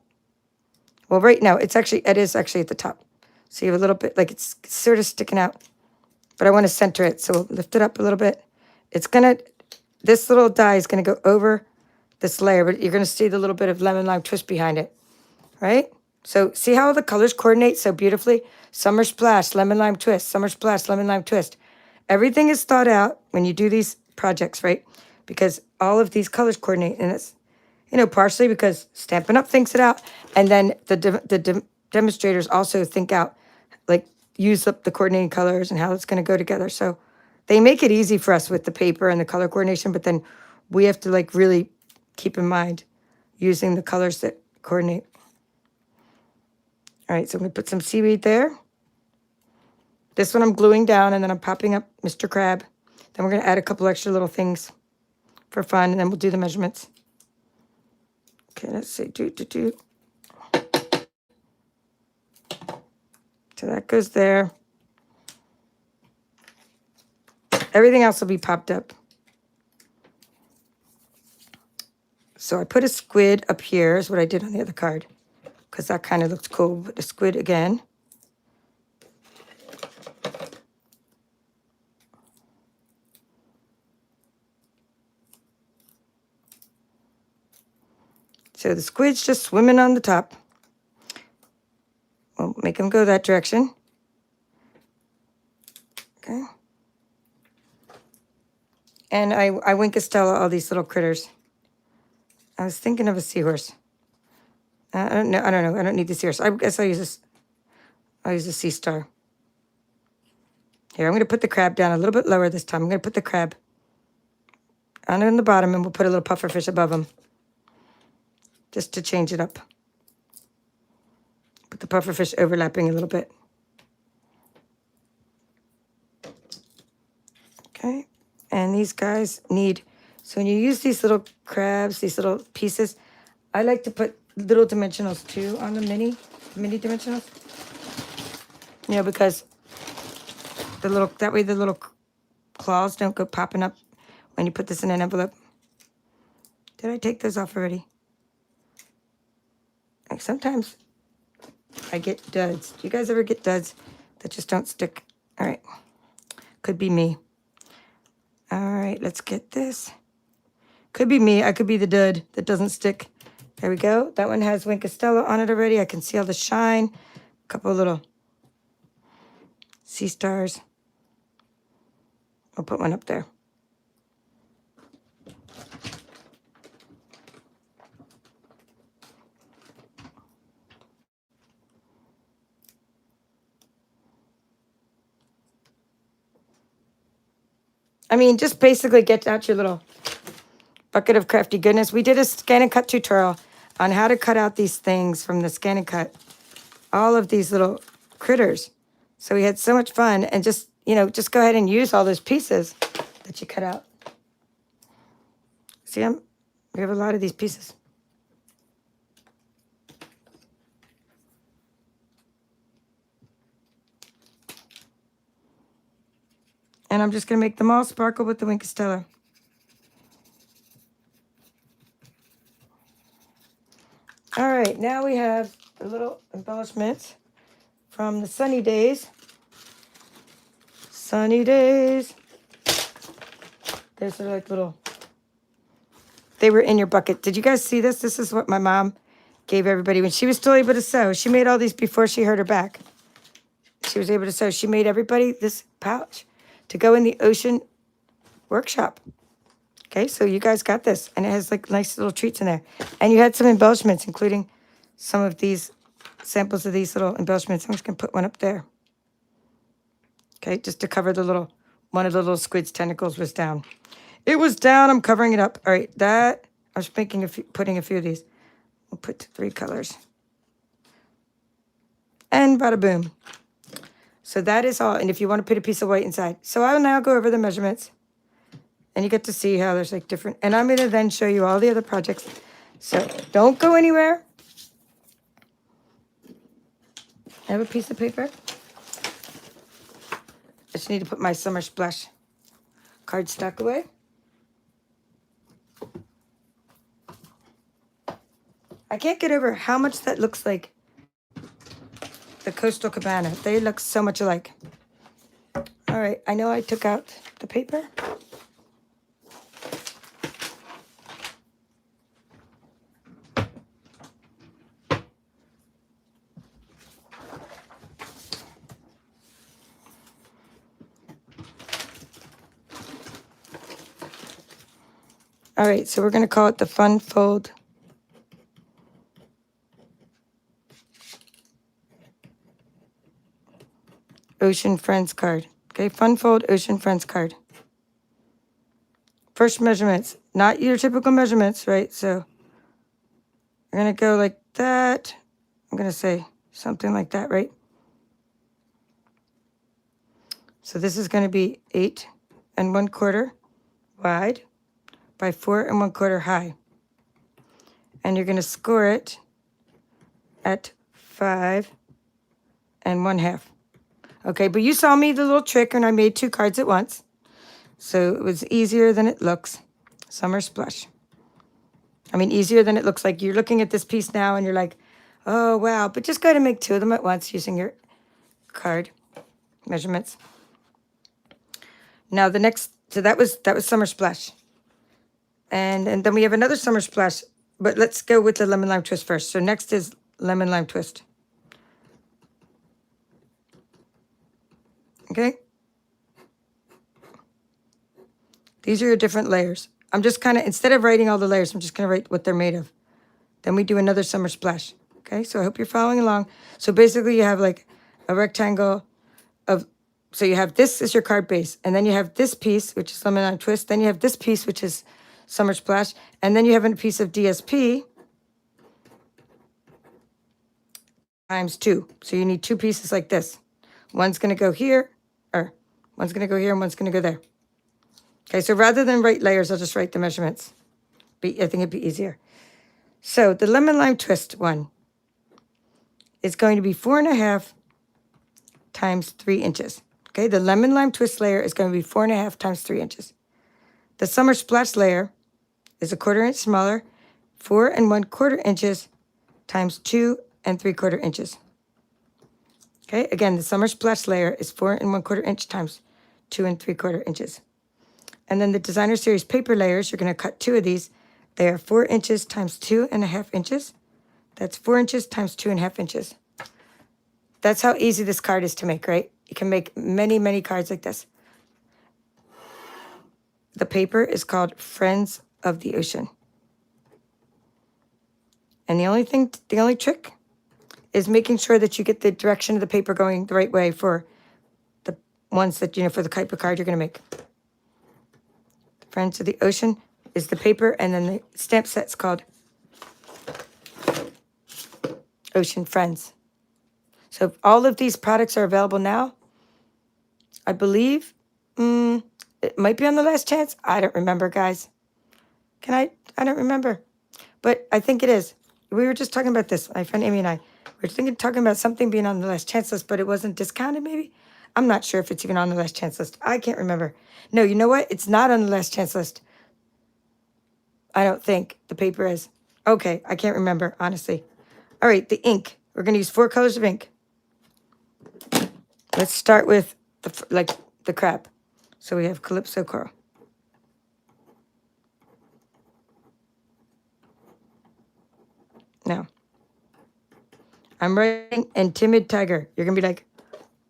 Well, right now, it is actually at the top. So you have a little bit, like it's sort of sticking out. But I want to center it, so we'll lift it up a little bit. This little die is going to go over this layer, but you're going to see the little bit of lemon lime twist behind it, right? So see how the colors coordinate so beautifully? Summer splash, lemon lime twist, summer splash, lemon lime twist. Everything is thought out when you do these projects, right? Because all of these colors coordinate, and it's, partially because Stampin' Up thinks it out, and then the demonstrators also think out, like, use up the coordinating colors and how it's going to go together. So they make it easy for us with the paper and the color coordination, but then we have to, like, really keep in mind using the colors that coordinate. All right, so I'm going to put some seaweed there. This one I'm gluing down, and then I'm popping up Mr. Crab. Then we're going to add a couple extra little things for fun, and then we'll do the measurements. Okay, let's see. So that goes there. Everything else will be popped up. So I put a squid up here, is what I did on the other card, because that kind of looks cool. Put the squid again. So the squid's just swimming on the top. We'll make them go that direction. Okay. And I Wink Estella all these little critters. I was thinking of a seahorse. I don't know. I don't need the seahorse. I guess I'll use this. I'll use the sea star. Here, I'm going to put the crab down a little bit lower this time. I'm going to put the crab on the bottom, and we'll put a little puffer fish above him, just to change it up. Put the puffer fish overlapping a little bit. Okay, and these guys need, so when you use these little crabs, these little pieces, I like to put little dimensionals too on the mini dimensionals. Because that way the little claws don't go popping up when you put this in an envelope. Did I take those off already? Like sometimes I get duds. Do you guys ever get duds that just don't stick? All right. Could be me. All right, let's get this. Could be me. I could be the dud that doesn't stick. There we go. That one has Wink Estella on it already. I can see all the shine. A couple of little sea stars. I'll put one up there. I mean, just basically get out your little bucket of crafty goodness. We did a scan and cut tutorial on how to cut out these things from the scan and cut. All of these little critters. So we had so much fun, and just go ahead and use all those pieces that you cut out. See, we have a lot of these pieces. And I'm just going to make them all sparkle with the Wink Estella. All right, now we have a little embellishments from the Sunny Days. Sunny Days. There's like little, they were in your bucket. Did you guys see this? This is what my mom gave everybody when she was still able to sew. She made all these before she hurt her back. She was able to sew. She made everybody this pouch to go in the ocean workshop. Okay, so you guys got this. And it has like nice little treats in there. And you had some embellishments, including some of these samples of these little embellishments. I'm just going to put one up there. Okay, just to cover one of the little squid's tentacles was down. It was down. I'm covering it up. All right, I was putting a few of these. We'll put 3 colors. And bada boom. So that is all. And if you want to put a piece of white inside. So I will now go over the measurements. And you get to see how there's like different. And I'm going to then show you all the other projects. So don't go anywhere. I have a piece of paper. I just need to put my Summer Splash cardstock away. I can't get over how much that looks like the Coastal Cabana. They look so much alike. All right, I know I took out the paper. All right, so we're going to call it the Fun Fold Ocean Friends card. Okay, Fun Fold Ocean Friends card. First measurements, not your typical measurements, right? So we're going to go like that. I'm going to say something like that, right? So this is going to be 8 1/4 wide by 4 1/4 high. And you're going to score it at 5 1/2. Okay, but you saw me the little trick and I made 2 cards at once. So it was easier than it looks. Summer Splash. I mean, easier than it looks like. You're looking at this piece now and you're like, oh, wow. But just go ahead and make 2 of them at once using your card measurements. Now the next, so that was Summer Splash. And then we have another Summer Splash, but let's go with the Lemon Lime Twist first. So next is Lemon Lime Twist. Okay? These are your different layers. I'm just kind of, instead of writing all the layers, I'm just going to write what they're made of. Then we do another Summer Splash. Okay? So I hope you're following along. So basically you have like a rectangle of, so you have this is your card base, and then you have this piece, which is Lemon Lime Twist. Then you have this piece, which is Summer Splash, and then you have a piece of DSP times 2. So you need 2 pieces like this. One's going to go here, or one's going to go here, and one's going to go there. Okay, so rather than write layers, I'll just write the measurements. I think it'd be easier. So the Lemon Lime Twist one is going to be 4 1/2 times 3 inches. Okay, the Lemon Lime Twist layer is going to be 4 1/2 times 3 inches. The Summer Splash layer is 1/4 inch smaller, 4 1/4 inches times 2 3/4 inches. Okay, again, the Summer Splash layer is 4 1/4 inch times 2 3/4 inches. And then the Designer Series paper layers, you're going to cut 2 of these. They are 4 inches times 2 1/2 inches. That's 4 inches times 2 1/2 inches. That's how easy this card is to make, right? You can make many, many cards like this. The paper is called Friends of the Ocean. And the only trick is making sure that you get the direction of the paper going the right way for the ones that, for the type of card you're going to make. Friends of the Ocean is the paper, and then the stamp set's called Ocean Friends. So all of these products are available now. I believe it might be on the last chance. I don't remember, guys. I don't remember. But I think it is. We were just talking about this. My friend Amy and I were talking about something being on the last chance list, but it wasn't discounted maybe. I'm not sure if it's even on the last chance list. I can't remember. No, you know what? It's not on the last chance list. I don't think the paper is. Okay, I can't remember, honestly. All right, the ink. We're going to use 4 colors of ink. Let's start with the crab. So we have Calypso Coral. Now, I'm writing and Timid Tiger. You're going to be like,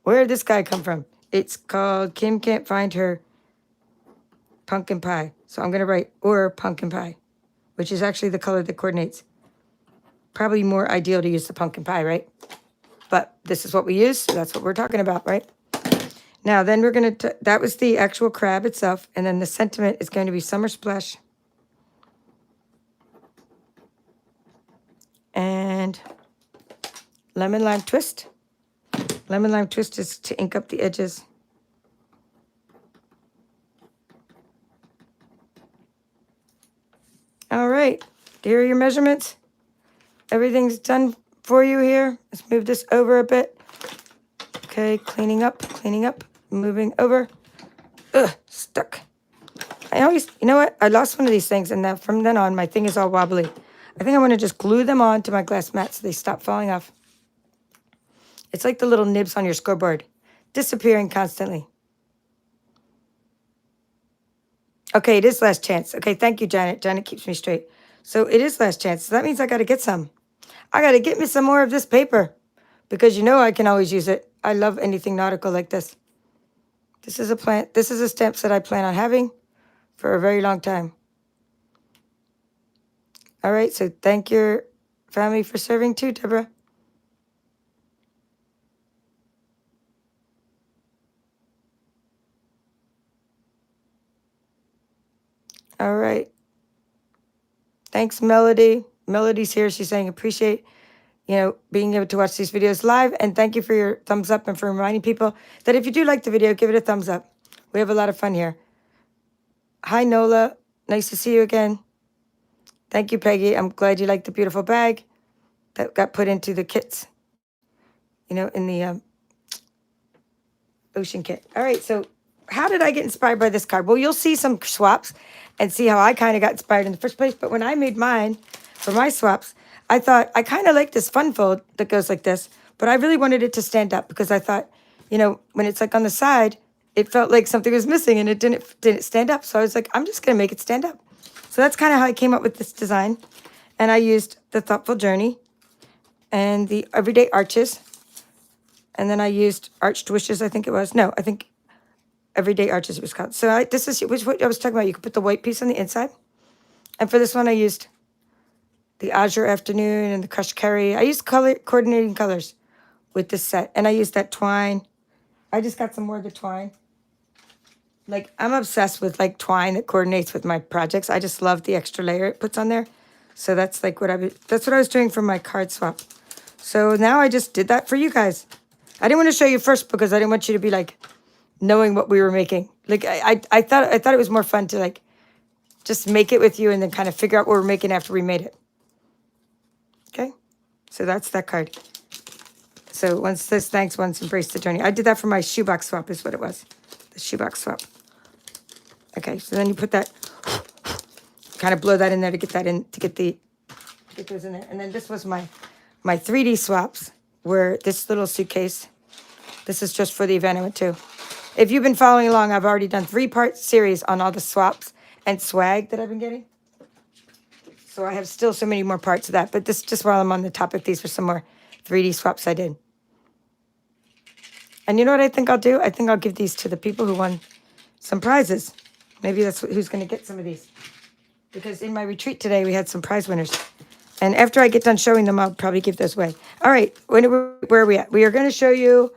where did this guy come from? It's called Kim Can't Find Her Pumpkin Pie. So I'm going to write or pumpkin pie, which is actually the color that coordinates. Probably more ideal to use the pumpkin pie, right? But this is what we use, so that's what we're talking about, right? Now, then we're going to, that was the actual crab itself, and then the sentiment is going to be Summer Splash. And Lemon Lime Twist. Lemon Lime Twist is to ink up the edges. All right, here are your measurements. Everything's done for you here. Let's move this over a bit. Okay, cleaning up, moving over. Ugh, stuck. I always, you know what? I lost one of these things, and then from then on, my thing is all wobbly. I think I want to just glue them on to my glass mat so they stop falling off. It's like the little nibs on your scoreboard, disappearing constantly. Okay, it is last chance. Okay, thank you, Janet. Janet keeps me straight. So it is last chance. So that means I got to get some. I got to get me some more of this paper because I can always use it. I love anything nautical like this. This is a stamp set I plan on having for a very long time. All right, so thank your family for serving too, Deborah. All right. Thanks, Melody. Melody's here. She's saying appreciate, being able to watch these videos live. And thank you for your thumbs up and for reminding people that if you do like the video, give it a thumbs up. We have a lot of fun here. Hi, Nola. Nice to see you again. Thank you, Peggy. I'm glad you liked the beautiful bag that got put into the kits, in the ocean kit. All right, so how did I get inspired by this card? Well, you'll see some swaps and see how I kind of got inspired in the first place. But when I made mine for my swaps, I thought I kind of like this fun fold that goes like this, but I really wanted it to stand up because I thought, when it's like on the side, it felt like something was missing and it didn't stand up. So I was like, I'm just going to make it stand up. So that's kind of how I came up with this design. And I used the Thoughtful Journey and the Everyday Arches. And then I used Arched Wishes, I think it was. No, I think Everyday Arches it was called. So this is what I was talking about. You could put the white piece on the inside. And for this one, I used the Azure Afternoon and the Crushed Curry. I used coordinating colors with this set. And I used that twine. I just got some more of the twine. Like, I'm obsessed with, like, twine that coordinates with my projects. I just love the extra layer it puts on there. So that's, like, that's what I was doing for my card swap. So now I just did that for you guys. I didn't want to show you first because I didn't want you to be, like, knowing what we were making. Like, I thought it was more fun to, like, just make it with you and then kind of figure out what we're making after we made it. Okay? So that's that card. So one says thanks, one's embrace the journey. I did that for my shoebox swap is what it was. The shoebox swap. Okay, so then you put that, kind of blow that in there to get that in, to get those in there. And then this was my 3D swaps, where this little suitcase, this is just for the event I went to. If you've been following along, I've already done 3-part series on all the swaps and swag that I've been getting. So I have still so many more parts of that, but this just while I'm on the topic, these were some more 3D swaps I did. And you know what I think I'll do? I think I'll give these to the people who won some prizes. Maybe that's who's going to get some of these. Because in my retreat today, we had some prize winners. And after I get done showing them, I'll probably give those away. All right, where are we at? We are going to show you,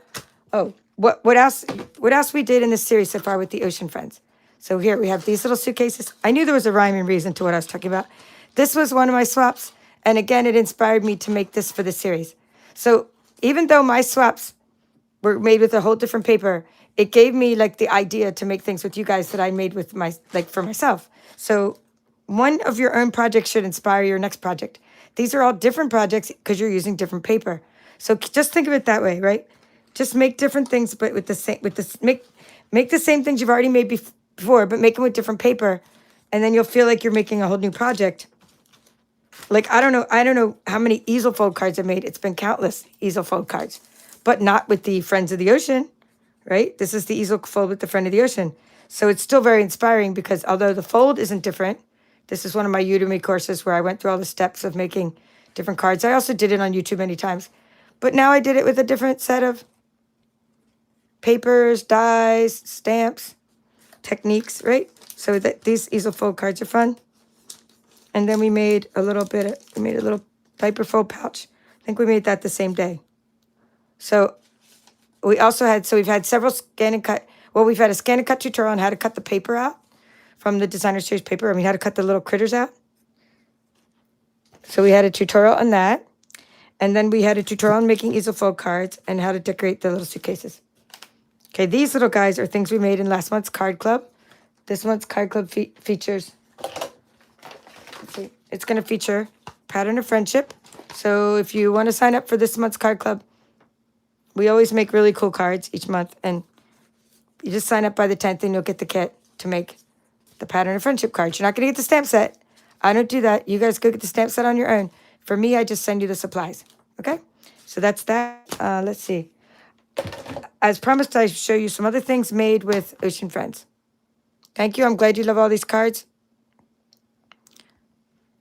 what else we did in this series so far with the Ocean Friends. So here we have these little suitcases. I knew there was a rhyme and reason to what I was talking about. This was one of my swaps. And again, it inspired me to make this for the series. So even though my swaps were made with a whole different paper, it gave me like the idea to make things with you guys that I made with for myself. So one of your own projects should inspire your next project. These are all different projects because you're using different paper. So just think of it that way, right? Just make different things, but with the same, make the same things you've already made before, but make them with different paper. And then you'll feel like you're making a whole new project. Like, I don't know how many easel fold cards I've made. It's been countless easel fold cards, but not with the Friends of the Ocean, right? This is the easel fold with the Friend of the Ocean. So it's still very inspiring because although the fold isn't different, this is one of my Udemy courses where I went through all the steps of making different cards. I also did it on YouTube many times, but now I did it with a different set of papers, dies, stamps, techniques, right? So that these easel fold cards are fun. And then we made a little diaper fold pouch. I think we made that the same day. So we've had several scan and cut. Well, we've had a scan and cut tutorial on how to cut the paper out from the designer series paper. I mean, how to cut the little critters out. So we had a tutorial on that. And then we had a tutorial on making easel fold cards and how to decorate the little suitcases. Okay, these little guys are things we made in last month's card club. This month's card club features. It's going to feature Pattern of Friendship. So if you want to sign up for this month's card club, we always make really cool cards each month. And you just sign up by the 10th and you'll get the kit to make the Pattern of Friendship cards. You're not going to get the stamp set. I don't do that. You guys go get the stamp set on your own. For me, I just send you the supplies. Okay? So that's that. Let's see. As promised, I show you some other things made with Ocean Friends. Thank you. I'm glad you love all these cards.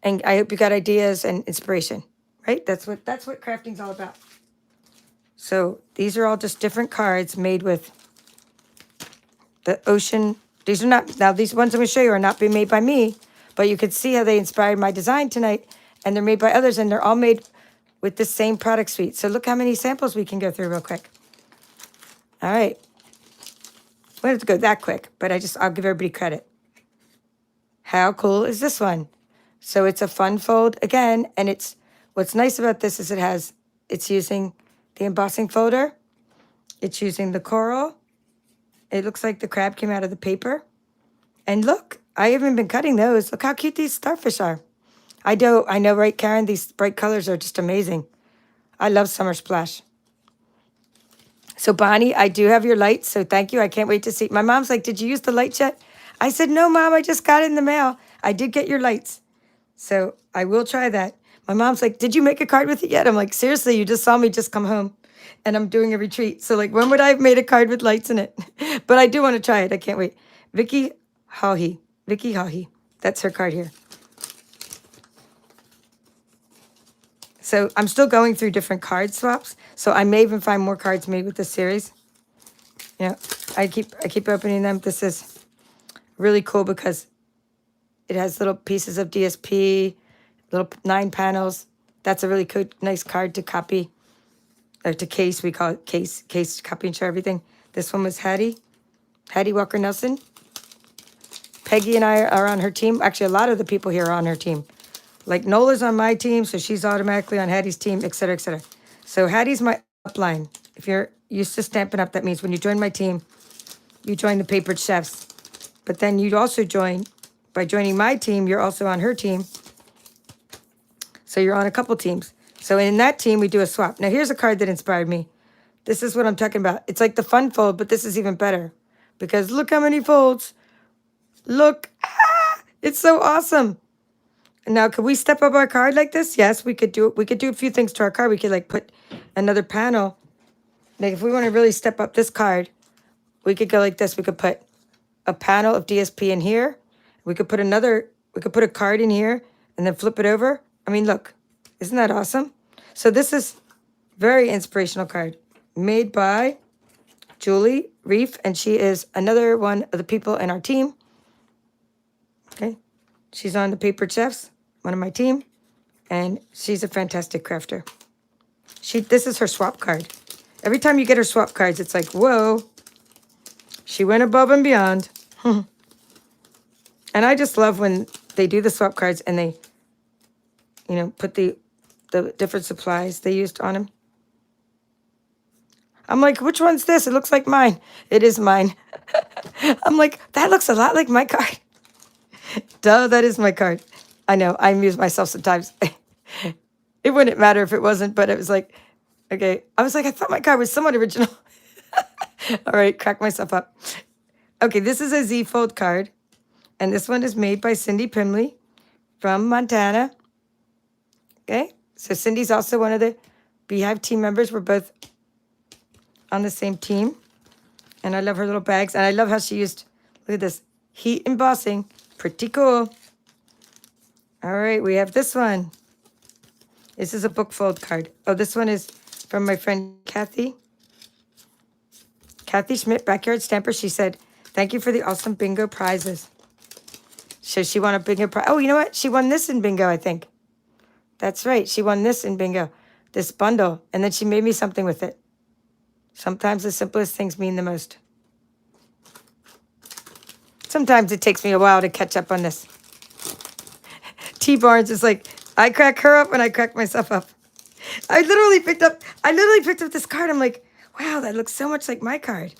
And I hope you got ideas and inspiration, right? That's what crafting's all about. So these are all just different cards made with the ocean. These are not, now these ones I'm going to show you are not being made by me, But you could see how they inspired my design tonight, and they're made by others, and they're all made with the same product suite. So look how many samples we can go through real quick. All right. We don't have to go that quick, but I'll give everybody credit. How cool is this one? So it's a fun fold again, and what's nice about this is it's using the embossing folder. It's using the coral. It looks like the crab came out of the paper. And look, I haven't been cutting those. Look how cute these starfish are. I know, right, Karen? These bright colors are just amazing. I love Summer Splash. So Bonnie, I do have your lights, so thank you. I can't wait to see. My mom's like, did you use the lights yet? I said, no, Mom, I just got it in the mail. I did get your lights. So I will try that. My mom's like, did you make a card with it yet? I'm like, seriously, you just saw me just come home and I'm doing a retreat. So like, when would I have made a card with lights in it? But I do want to try it. I can't wait. Vicky Hawhey. That's her card here. So I'm still going through different card swaps. So I may even find more cards made with this series. Yeah, I keep opening them. This is really cool because it has little pieces of DSP, little 9 panels. That's a really good, nice card to copy, or to case. We call it case to copy and share everything. This one was Hattie Walker Nelson. Peggy and I are on her team. Actually, a lot of the people here are on her team. Like Nola's on my team, so she's automatically on Hattie's team, et cetera, et cetera. So Hattie's my upline. If you're used to Stampin' Up, that means when you join my team, you join the Papered Chefs. But then you'd also by joining my team, you're also on her team. So you're on a couple teams. So in that team, we do a swap. Now here's a card that inspired me. This is what I'm talking about. It's like the fun fold, but this is even better. Because look how many folds. Look. It's so awesome. Now, could we step up our card like this? Yes, we could do it. We could do a few things to our card. We could like put another panel. Like if we want to really step up this card, we could go like this. We could put a panel of DSP in here. We could put a card in here and then flip it over. I mean, look, isn't that awesome? So this is very inspirational card made by Julie Reef, and she is another one of the people in our team. Okay. She's on the Papered Chefs, one of my team, and she's a fantastic crafter. This is her swap card. Every time you get her swap cards, it's like, whoa, she went above and beyond. And I just love when they do the swap cards and they, put the different supplies they used on them. I'm like, which one's this? It looks like mine. It is mine. I'm like, that looks a lot like my card. Duh, that is my card. I know, I amuse myself sometimes. It wouldn't matter if it wasn't, but it was like, okay. I was like, I thought my card was somewhat original. All right, crack myself up. Okay, this is a Z Fold card. And this one is made by Cindy Pimley from Montana. Okay, so Cindy's also one of the Beehive team members. We're both on the same team. And I love her little bags. And I love how she used, look at this, heat embossing. Pretty cool. All right, we have this one. This is a book fold card. Oh, this one is from my friend Kathy. Kathy Schmidt, Backyard Stamper. She said, thank you for the awesome bingo prizes. So she won a bingo prize. Oh, you know what? She won this in bingo, I think. That's right. She won this in bingo. This bundle. And then she made me something with it. Sometimes the simplest things mean the most. Sometimes it takes me a while to catch up on this. T. Barnes is like, I crack her up and I crack myself up. I literally picked up this card. I'm like, wow, that looks so much like my card.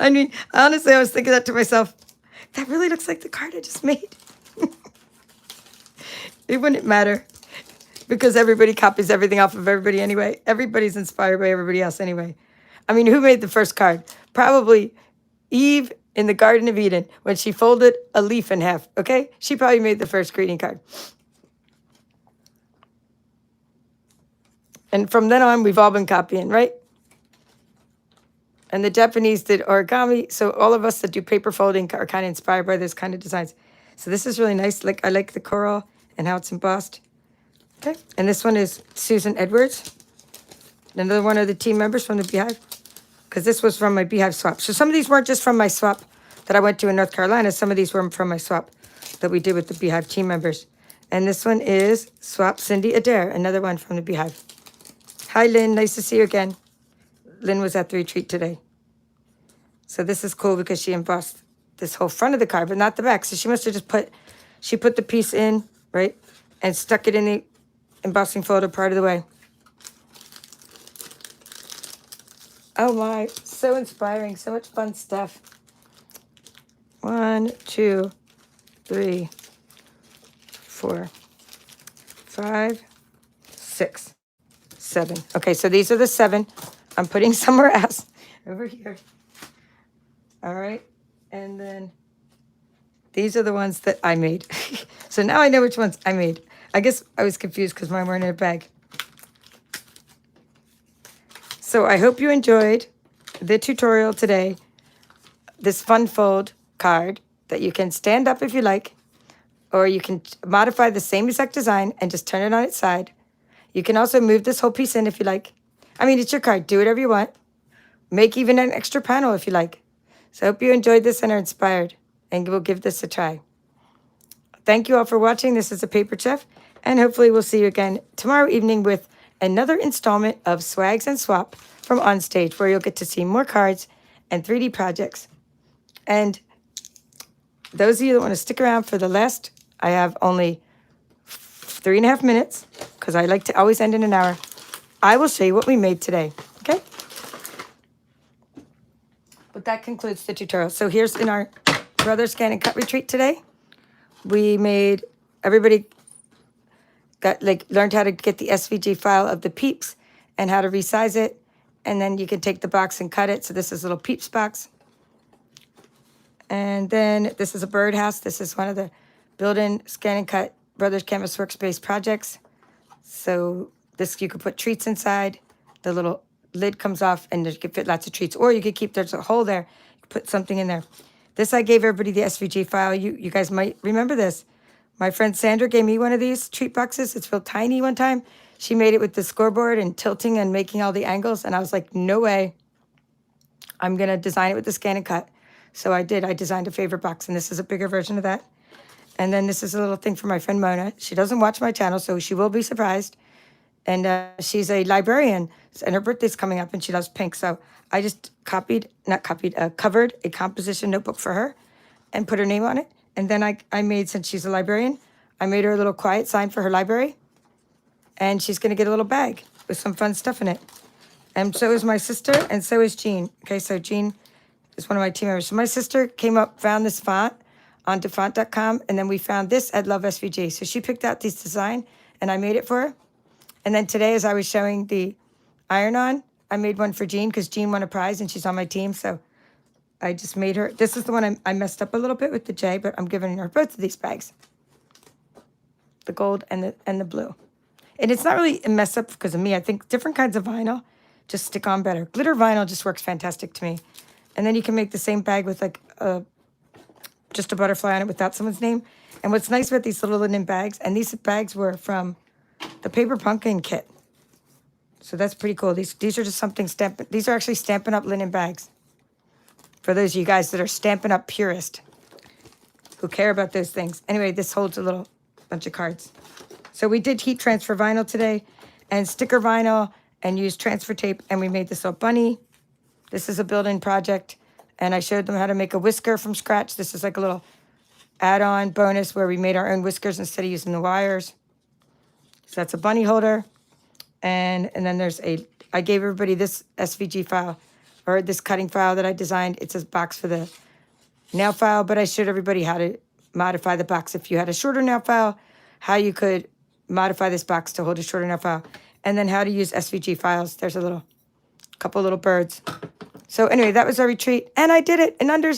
I mean, honestly, I was thinking that to myself. That really looks like the card I just made. It wouldn't matter because everybody copies everything off of everybody anyway. Everybody's inspired by everybody else anyway. I mean, who made the first card? Probably Eve in the Garden of Eden when she folded a leaf in half, okay? She probably made the first greeting card. And from then on, we've all been copying, right? And the Japanese did origami, so all of us that do paper folding are kind of inspired by this kind of designs. So this is really nice. Like I like the coral and how it's embossed. Okay, and this one is Susan Edwards, another one of the team members from the Beehive, because this was from my Beehive swap. So some of these weren't just from my swap that I went to in North Carolina. Some of these were from my swap that we did with the Beehive team members. And this one is Swap Cindy Adair, another one from the Beehive. Hi, Lynn. Nice to see you again. Lynn was at the retreat today. So this is cool because she embossed this whole front of the card, but not the back. So she must have just she put the piece in, right, and stuck it in the embossing folder part of the way. Oh my, so inspiring, so much fun stuff. 1, 2, 3, 4, 5, 6, 7. Okay, so these are the 7. I'm putting somewhere else over here. All right, and then these are the ones that I made. So now I know which ones I made. I guess I was confused because mine weren't in a bag. So I hope you enjoyed the tutorial today. This fun fold card that you can stand up if you like, or you can modify the same exact design and just turn it on its side. You can also move this whole piece in if you like. I mean, it's your card. Do whatever you want. Make even an extra panel if you like. So I hope you enjoyed this and are inspired, and we'll give this a try. Thank you all for watching. This is the Paper Chef, and hopefully we'll see you again tomorrow evening with another installment of Swags and Swap from Onstage, where you'll get to see more cards and 3D projects. And those of you that want to stick around for the last, I have only 3.5 minutes, because I like to always end in an hour. I will show you what we made today, okay? But that concludes the tutorial. So here's in our Brother Scan and Cut retreat today. We made, everybody learned how to get the SVG file of the peeps and how to resize it. And then you can take the box and cut it. So this is a little peeps box. And then this is a birdhouse. This is one of the built-in Scan and Cut Brothers Canvas Workspace projects. So this, you could put treats inside. The little lid comes off and you can fit lots of treats. Or you could keep, there's a hole there, put something in there. This, I gave everybody the SVG file. You guys might remember this. My friend Sandra gave me one of these treat boxes. It's real tiny one time. She made it with the scoreboard and tilting and making all the angles. And I was like, no way. I'm going to design it with the Scan and Cut. So I did. I designed a favorite box, and this is a bigger version of that. And then this is a little thing for my friend Mona. She doesn't watch my channel, so she will be surprised. And she's a librarian, and her birthday's coming up, and she loves pink. So I just covered a composition notebook for her and put her name on it. And then I made, since she's a librarian, I made her a little quiet sign for her library. And she's going to get a little bag with some fun stuff in it. And so is my sister, and so is Jean. Okay, so Jean is one of my team members. So my sister came up, found this font on defont.com, and then we found this at Love SVG. So she picked out this design, and I made it for her. And then today, as I was showing the iron-on, I made one for Jean because Jean won a prize, and she's on my team. So I just made her. This is the one I messed up a little bit with the J, but I'm giving her both of these bags, the gold and the blue. And it's not really a mess up because of me. I think different kinds of vinyl just stick on better. Glitter vinyl just works fantastic to me. And then you can make the same bag with like just a butterfly on it without someone's name. And what's nice about these little linen bags, and these bags were from the Paper Pumpkin kit. So that's pretty cool. These are just something stamped. These are actually Stampin' Up! Linen bags. For those of you guys that are Stampin' Up! Purist who care about those things. Anyway, this holds a little bunch of cards. So we did heat transfer vinyl today and sticker vinyl and used transfer tape, and we made this little bunny. This is a built-in project, and I showed them how to make a whisker from scratch. This is like a little add-on bonus where we made our own whiskers instead of using the wires. So that's a bunny holder. And then there's I gave everybody this SVG file, or this cutting file that I designed. It's a box for the nail file, but I showed everybody how to modify the box. If you had a shorter nail file, how you could modify this box to hold a shorter nail file, and then how to use SVG files. There's a couple little birds. So anyway, that was our retreat, and I did it in under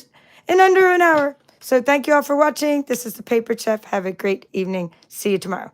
an hour. So thank you all for watching. This is the Paper Chef. Have a great evening. See you tomorrow.